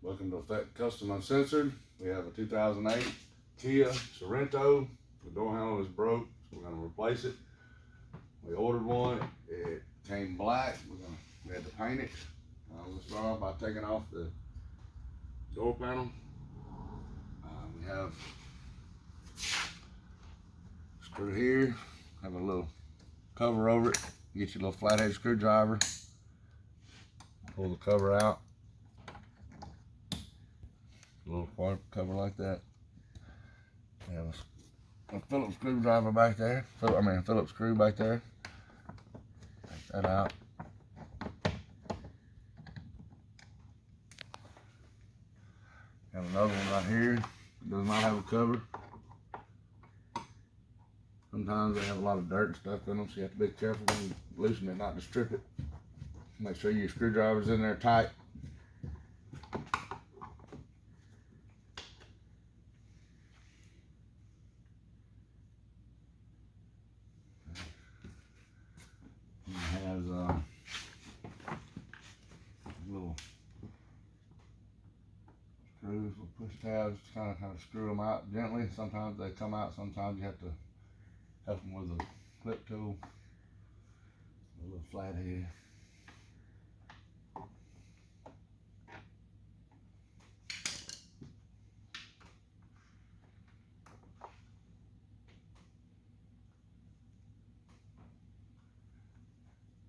Welcome to Effect Custom Uncensored. We have a 2008 Kia Sorento. The door handle is broke, so we're going to replace it. We ordered one. It came black. We had to paint it. We'll start off by taking off the door panel. We have a screw here. Have a little cover over it. Get your little flathead screwdriver. Pull the cover out. A little part cover like that. Have a Phillips screwdriver back there. Phillips screw back there. Take that out. Have another one right here. It does not have a cover. Sometimes they have a lot of dirt and stuff in them, so you have to be careful when you loosen it, not to strip it. Make sure your screwdriver's in there tight. It has little screws, little push tabs, kind of screw them out gently. Sometimes they come out, sometimes you have to help them with a clip tool, a little flathead.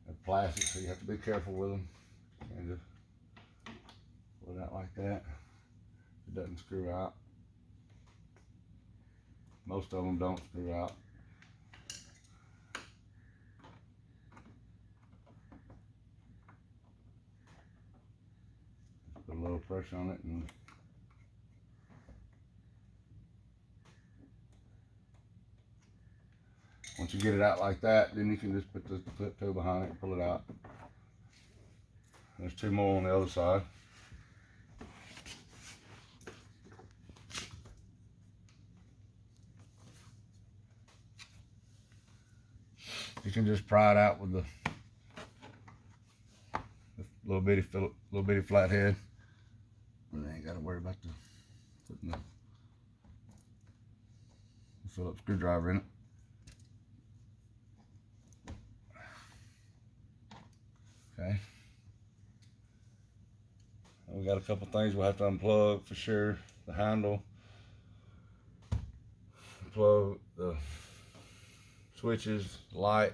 They're plastic, so you have to be careful with them. You can't just pull it out like that. It doesn't screw out. Most of them don't screw out. Just put a little pressure on it and once you get it out like that, then you can just put the clip tool behind it and pull it out. There's two more on the other side. You can just pry it out with the little bitty flathead. And you ain't got to worry about putting the Phillips screwdriver in it. Okay. We got a couple things we'll have to unplug for sure. The handle, unplug the switches, light.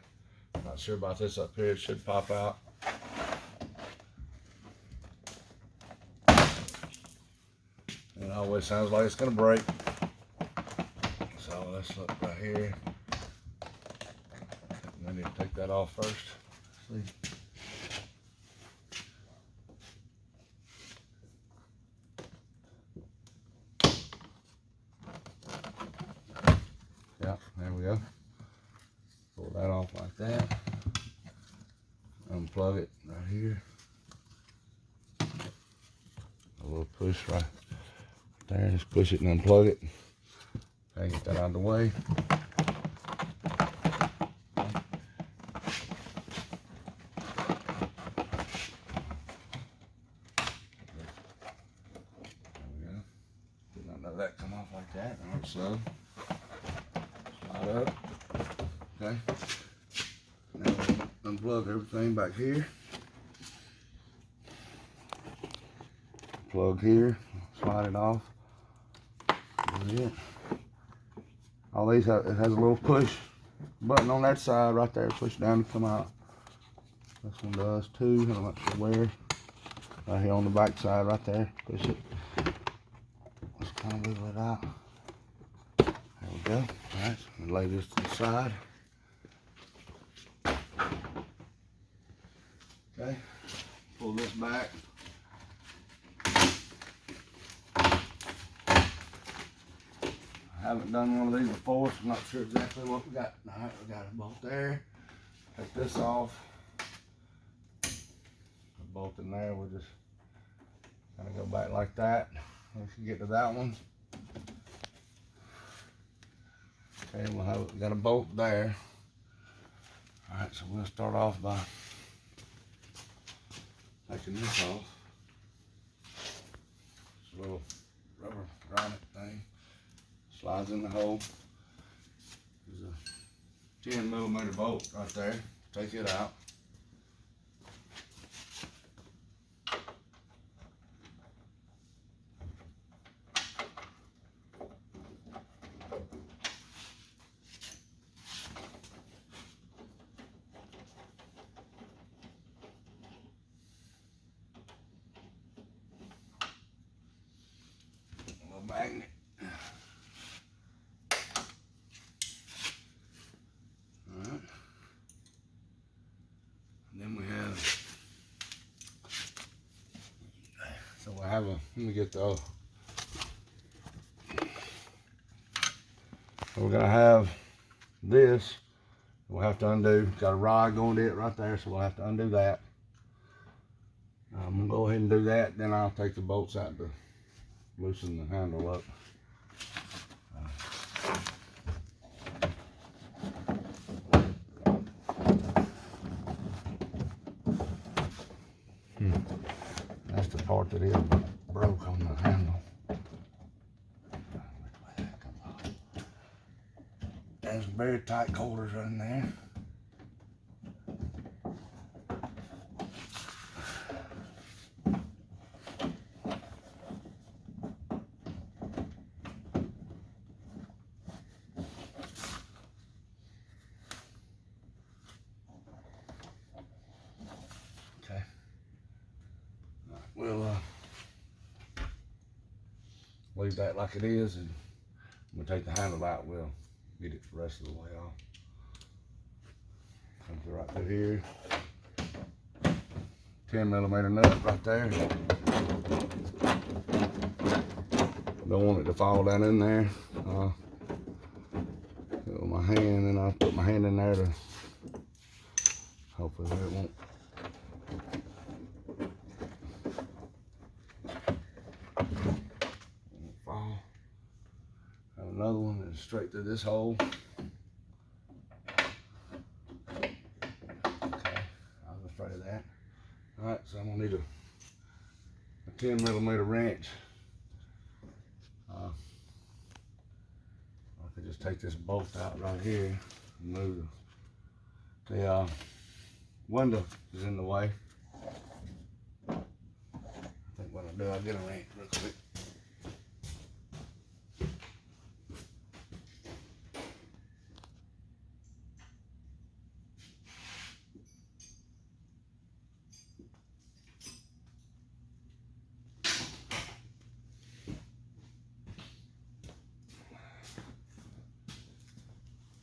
Not sure about this up here. It should pop out. It always sounds like it's gonna break. So let's look right here. I need to take that off first. See. Yeah, there we go. Pull that off like that. Unplug it right here. A little push right there. Just push it and unplug it. Okay, get that out of the way. There we go. Did not let that come off like that. All right, so slide up. Okay. Now we'll unplug everything back here. Plug here. Slide it off. That's it. All these it has a little push button on that side right there. Push down to come out. This one does too. I'm not sure where. Right here on the back side, right there. Push it. Let's kind of wiggle it out. There we go. All right. So I'm gonna lay this to the side. Okay. Pull this back. I haven't done one of these before, so I'm not sure exactly what we got. All right, we got a bolt there. Take this off. A bolt in there. We'll just kind of go back like that. Once you get to that one. Okay, we got a bolt there. All right, so we'll start off by taking this off. a little rubber grommet thing. Slides in the hole. There's a 10mm bolt right there. Take it out. Magnet. Alright. Then we have, so we have a, let me get the, so we're gonna have this, we'll have to undo, got a rod going to it right there, so we'll have to undo that. I'm gonna go ahead and do that, then I'll take the bolts out to loosen the handle up. That's the part that is broke on the handle. There's some very tight quarters in there. Okay. We'll leave that like it is, and we'll take the handle out. We'll get it the rest of the way off. Comes right through here. 10mm nut right there. Don't want it to fall down in there. With my hand, and I'll put my hand in there to hopefully it won't. Fall. Have another one that's straight through this hole. Okay, I was afraid of that. All right, so I'm gonna need a 10mm wrench. I could just take this bolt out right here and move the window is in the way. I think what I'll do, I'll get a wrench real quick.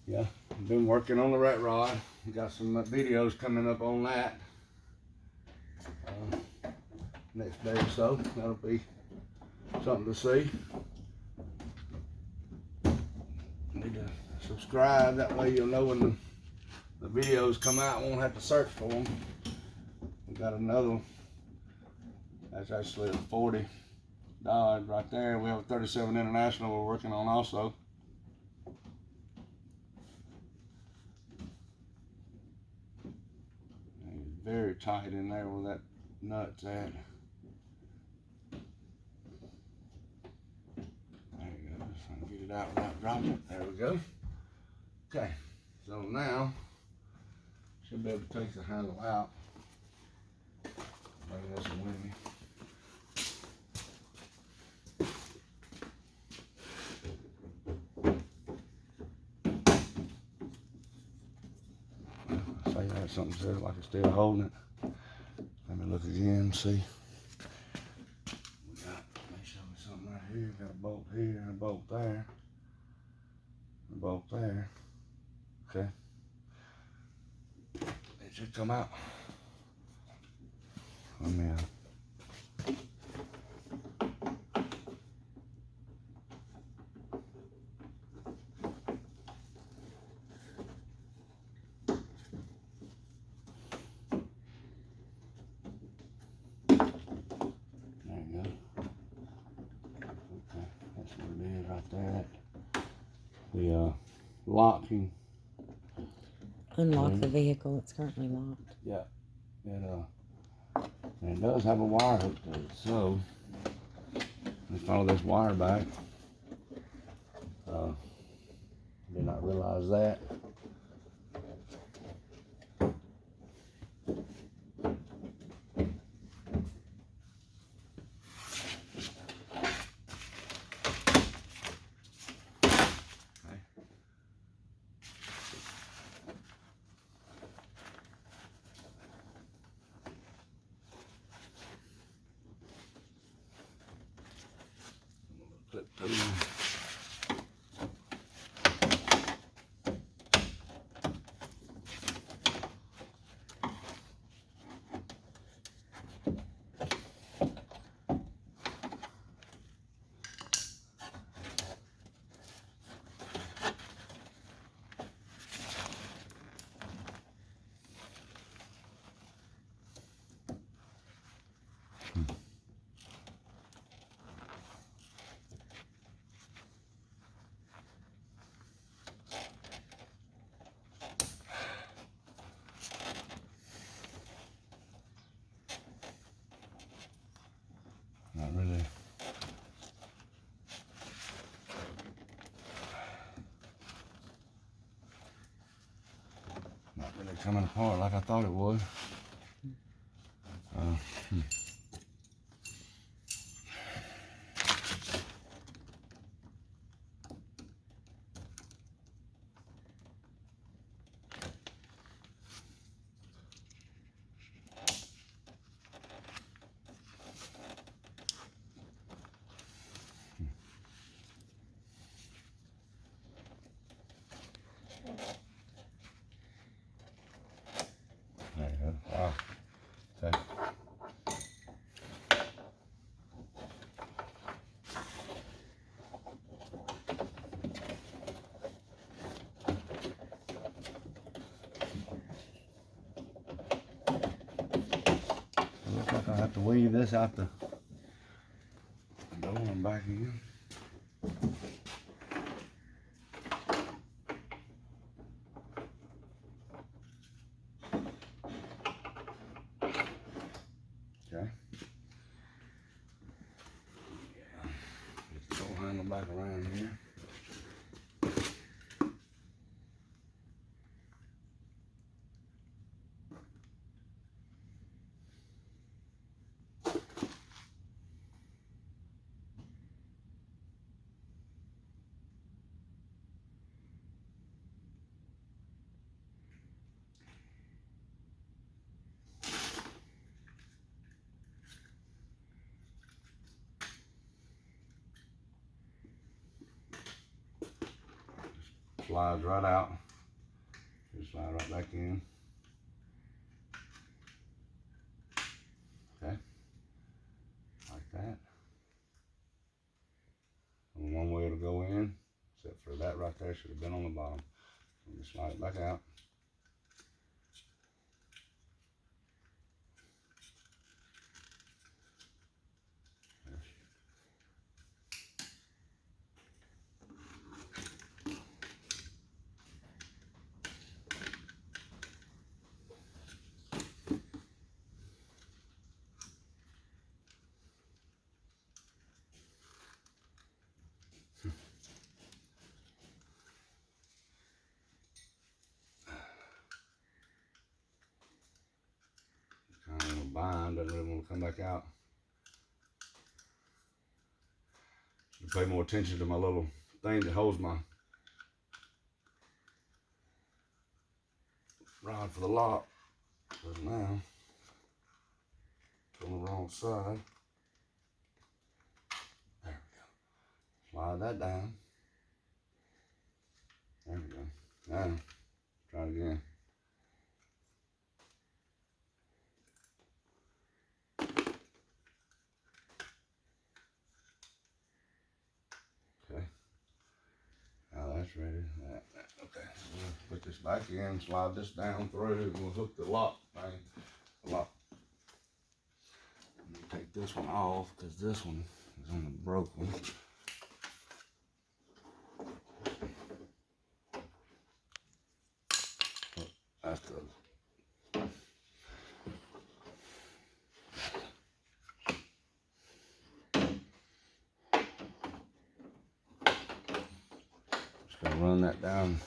Yeah, I've been working on the rat rod. Got some videos coming up on that next day or so. That'll be something to see. Need to subscribe, that way you'll know when the videos come out. Won't have to search for them. We got another one. That's actually a 40 Dodge right there. We have a 37 International we're working on also. Very tight in there where that nut's at. There you go. Just trying to get it out without dropping it. There we go. Okay, so now should be able to take the handle out. Bring this one with me. Something says like it's still holding it. Let me look again and see. We got, let me show me something right here. Got a bolt here and a bolt there. A bolt there. Okay. It should come out. Let me the locking. Unlock the vehicle, it's currently locked. Yeah, it does have a wire hook to it, so Just follow this wire back. Did not realize that. Clip through. Not really. Not really coming apart like I thought it would. There you go. Wow. Okay. Looks like I have to weave this out the door and back again. Okay. Get the door handle back around here. Slides right out. Just slide right back in. Okay. Like that. Only one way it'll go in, except for that right there should have been on the bottom. Let me slide it back out. Kind of a bind, doesn't really want to come back out. Should pay more attention to my little thing that holds my rod for the lock. Because now it's on the wrong side. There we go. Slide that down. There we go. Now, try it again. Okay. Now that's ready. Okay. So we'll put this back in, slide this down through, and we'll hook the lock thing. The lock. Let me take this one off because this one is on the broke one. That's the So run that down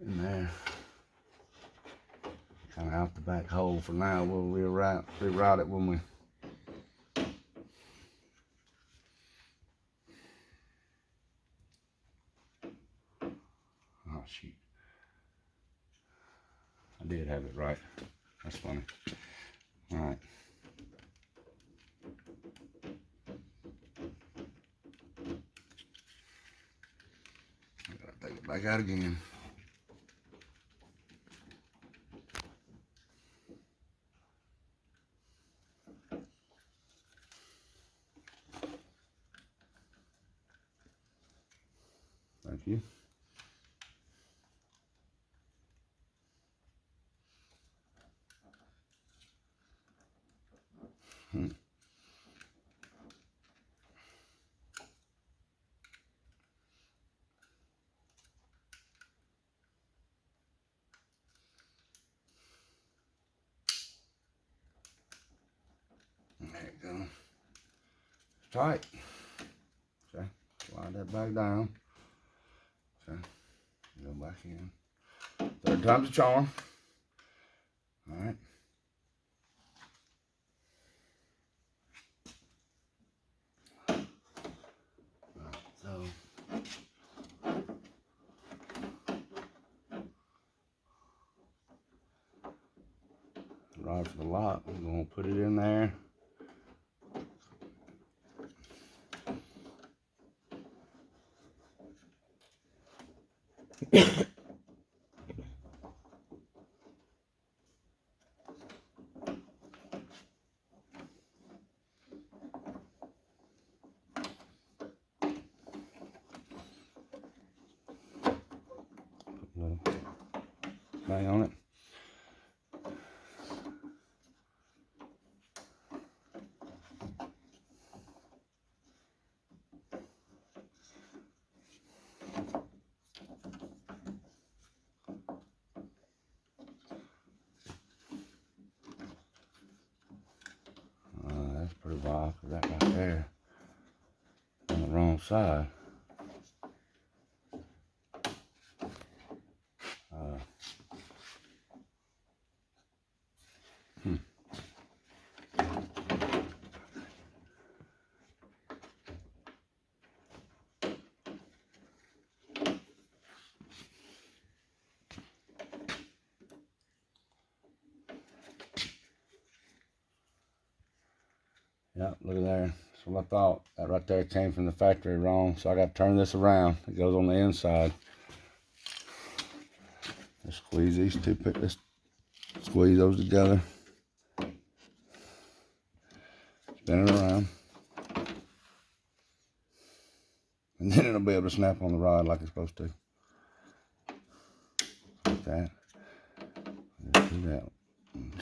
in there. Kind of out the back hole for now. We'll reroute it when we. Oh shoot! I did have it right. That's funny. All right. I gotta take it back out again. Thank you. There it goes. Tight. Okay. Slide that back down. Okay. Go back in. Third time's a charm. All right. So rod for the lock. I'm gonna put it in there. Bang on it. That's pretty wild, cause that right there on the wrong side. Yep, look at there. That's what I thought. That right there came from the factory wrong. So I got to turn this around. It goes on the inside. Just squeeze these two, squeeze those together. Spin it around. And then it'll be able to snap on the rod like it's supposed to. Like that. Just do that.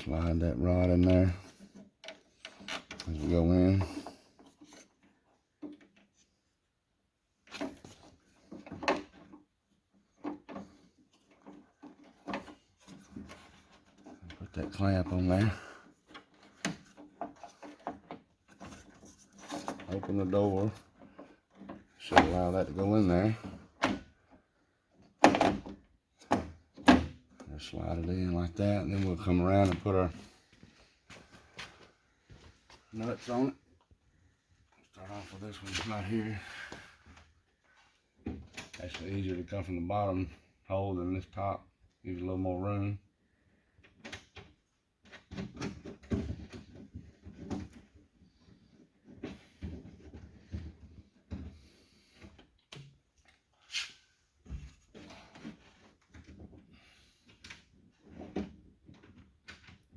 Slide that rod in there as we go in. Put that clamp on there. Open the door. Should allow that to go in there. Just slide it in like that, and then we'll come around and put our nuts on it. Start off with this one right here. Actually easier to come from the bottom hole than this top. Gives you a little more room.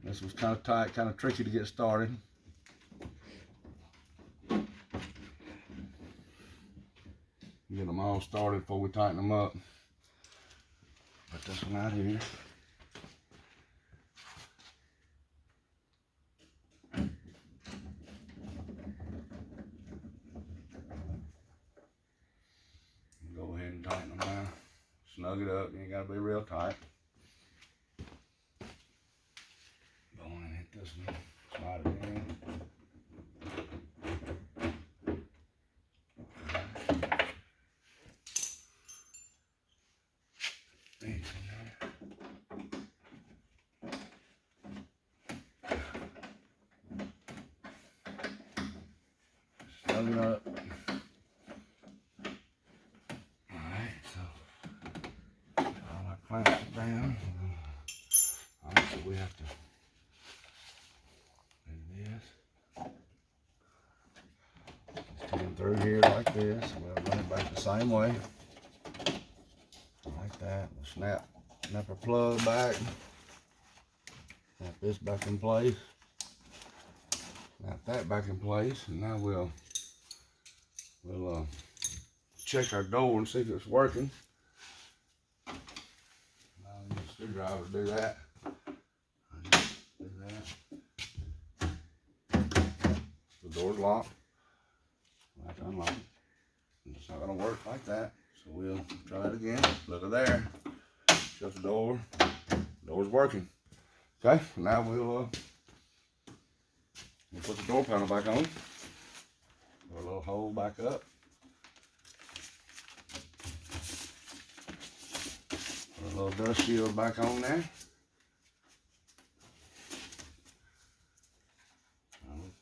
This was kind of tight, kind of tricky to get started. Get them all started before we tighten them up. Put this one out here. Go ahead and tighten them down. Snug it up. You ain't got to be real tight. Go on and hit this one. Slide it in. snug it up. Alright, so all our clamps are down. Alright, so we have to do this. Just come through here like this. We'll run it back the same way. Like that. We'll snap our plug back. Snap this back in place. Snap that back in place. And now we'll check our door and see if it's working. I'll use a screwdriver to do that. Do that. The door's locked. We'll have to unlock it. It's not going to work like that. So we'll try it again. Look at there. Shut the door. Door's working. Okay, now we'll put the door panel back on. Put a little hole back up. Put a little dust shield back on there.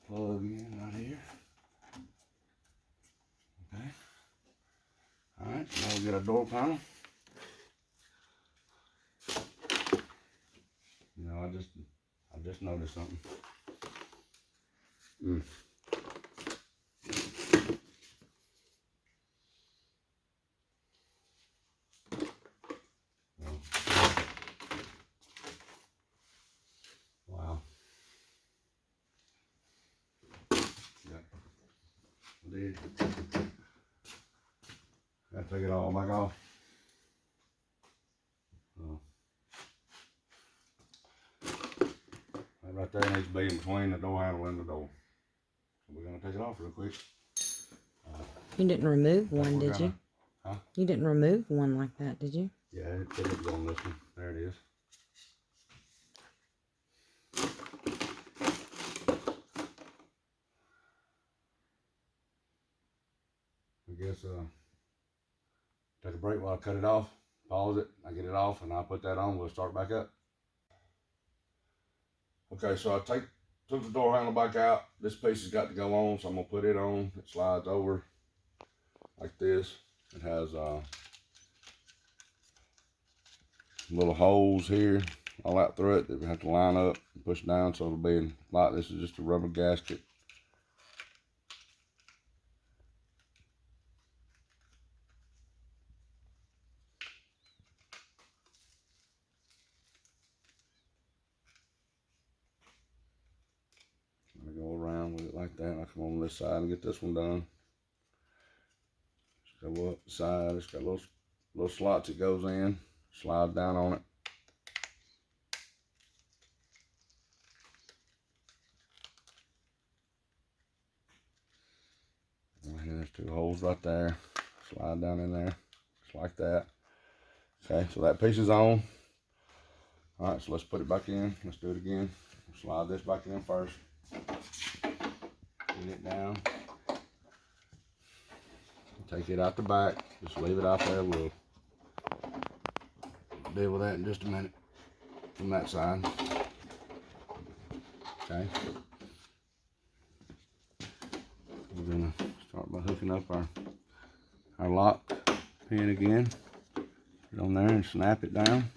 Plug in right here. Okay. Alright, now we'll get our door panel. You know, I just noticed something. Wow. Yeah. I did. Gotta take it all back off. That right there needs to be in between the door handle and the door. So we're gonna take it off real quick. You didn't remove one, did you? Huh? You didn't remove one like that, did you? Yeah, it was on this one. There it is. I guess take a break while I cut it off, pause it, I get it off, and I'll put that on. We'll start back up. Okay, so I took the door handle back out. This piece has got to go on, so I'm gonna put it on. It slides over like this. It has little holes here all out through it that we have to line up and push down, so it'll be in like this. Is just a rubber gasket. I go around with it like that. I come on this side and get this one done. Just go up the side. It's got little slots it goes in. Slide down on it. And there's two holes right there. Slide down in there, just like that. Okay, so that piece is on. All right, so let's put it back in. Let's do it again. Slide this back in first. Get it down. Take it out the back. Just leave it out there. We'll deal with that in just a minute from that side. Okay. We're gonna start by hooking up our lock pin again. Put it on there and snap it down.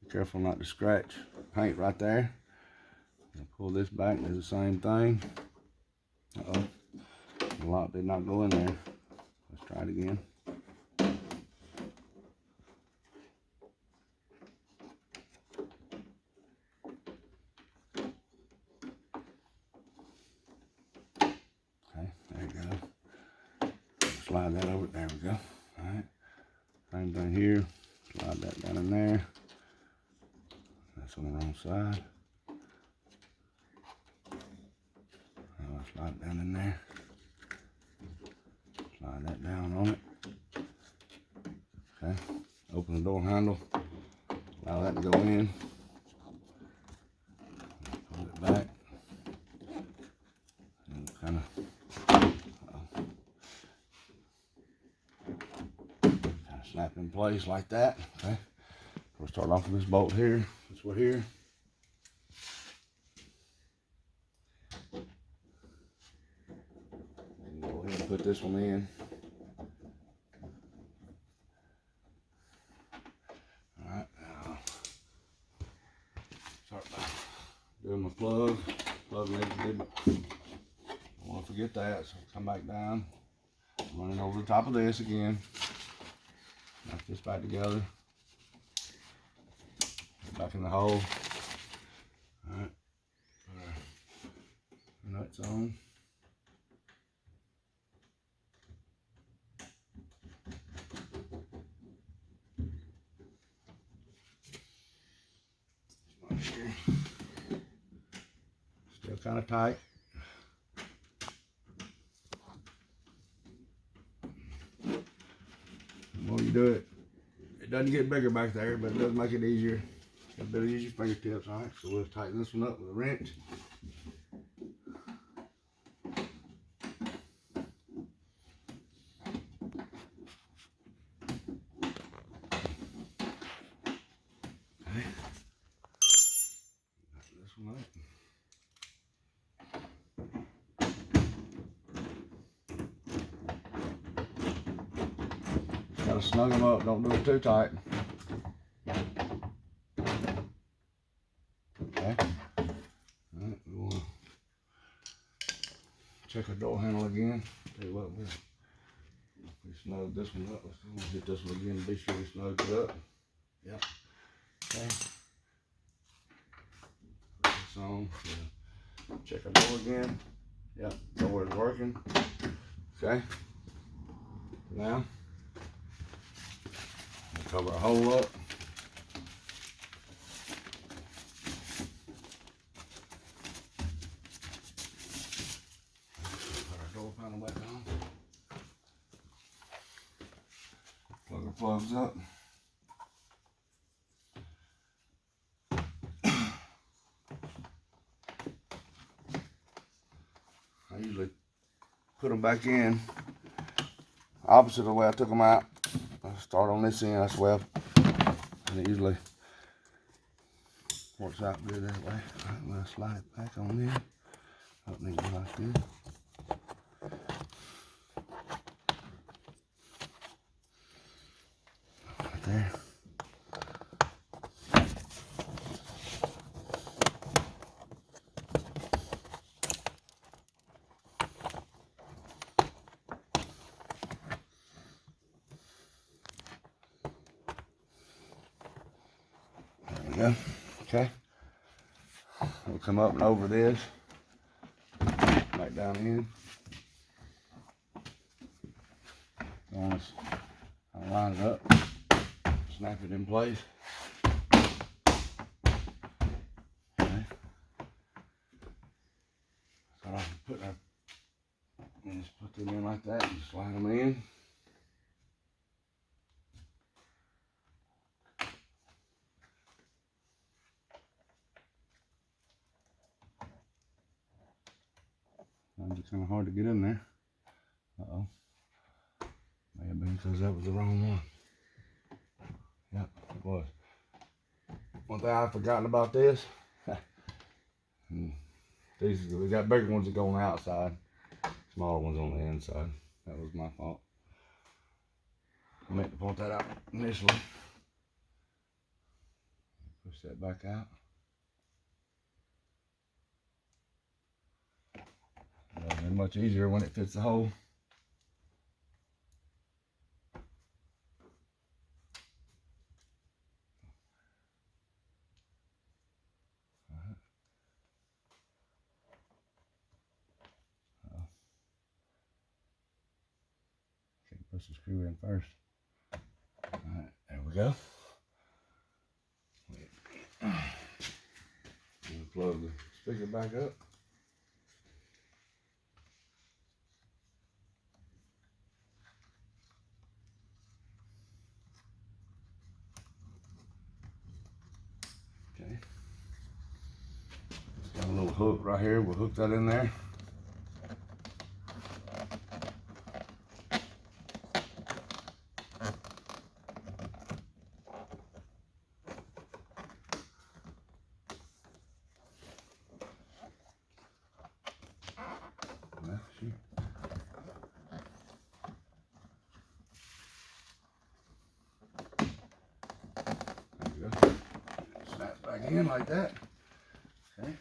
Be careful not to scratch paint right there. Pull this back, do the same thing. Uh-oh, the lock did not go in there. Let's try it again. Okay, there you go. Slide that over, there we go. All right, same thing here. Slide that down in there. That's on the wrong side. Slide it down in there. Slide that down on it. Okay, open the door handle. Allow that to go in. Pull it back. And kind of snap in place like that. Okay, we'll start off with this bolt here. Since we're here. Go ahead put this one in. Alright, now start by doing my plug. Plug needs to be, I want to forget that, so come back down, running over the top of this again. Knock this back together. Get back in the hole. Alright, put our nuts on. Still kind of tight. The more you do it, it doesn't get bigger back there, but it does make it easier. Got better use your fingertips, alright? So we'll tighten this one up with a wrench. Okay. Tighten this one up. Gotta snug them up, don't do it too tight. Okay. Alright, we wanna check our door handle again. Tell you what, we snug this one up. Let's hit this one again to be sure we snug it up. Yep. Okay. Put this on. Yeah. Check our door again. Yep, door is working. Okay. Now, cover our hole up. Put our door panel back on. Plug our plugs up. I usually put them back in opposite of the way I took them out. I start on this end, that's well, and it usually works out good that way. I'm going to slide it back on in. Don't need to like this. Right there. Yeah, okay. We'll come up and over this, back down in. I'll line it up, snap it in place. Okay. So I can put our, and just put them in like that and slide them in. It's kind of hard to get in there. Uh-oh. May have been because that was the wrong one. Yep, it was. One thing I've forgotten about this, these, we got bigger ones that go on the outside, smaller ones on the inside. That was my fault. I meant to point that out initially. Push that back out. It's much easier when it fits the hole. Okay, push the screw in first. Alright, there we go. Plug the speaker back up. Okay. Got a little hook right here. We'll hook that in there. in like that. Okay.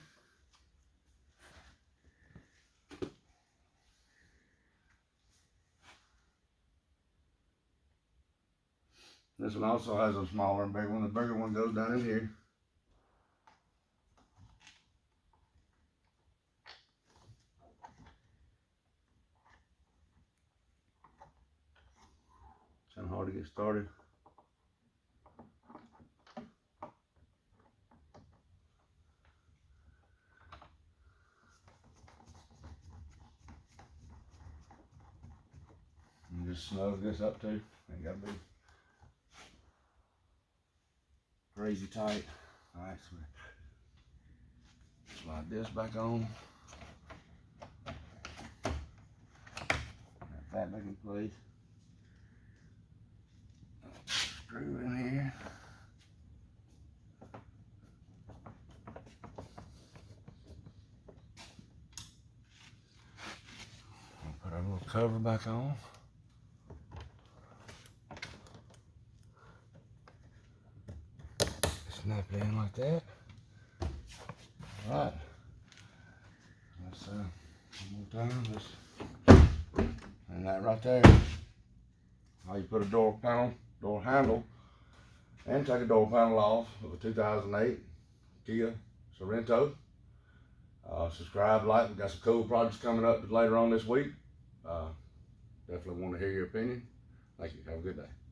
This one also has a smaller and bigger one. The bigger one goes down in here. It's kind of hard to get started. And just snug this up too. Ain't gotta be crazy tight. Alright, so slide this back on. Got that back in place. Screw in here. Put our little cover back on. Snap it in like that. Alright. Let's one more time. And that right there. How you put a door panel, door handle, and take a door panel off of a 2008 Kia Sorento. Subscribe, like. We've got some cool projects coming up later on this week. Definitely want to hear your opinion. Thank you. Have a good day.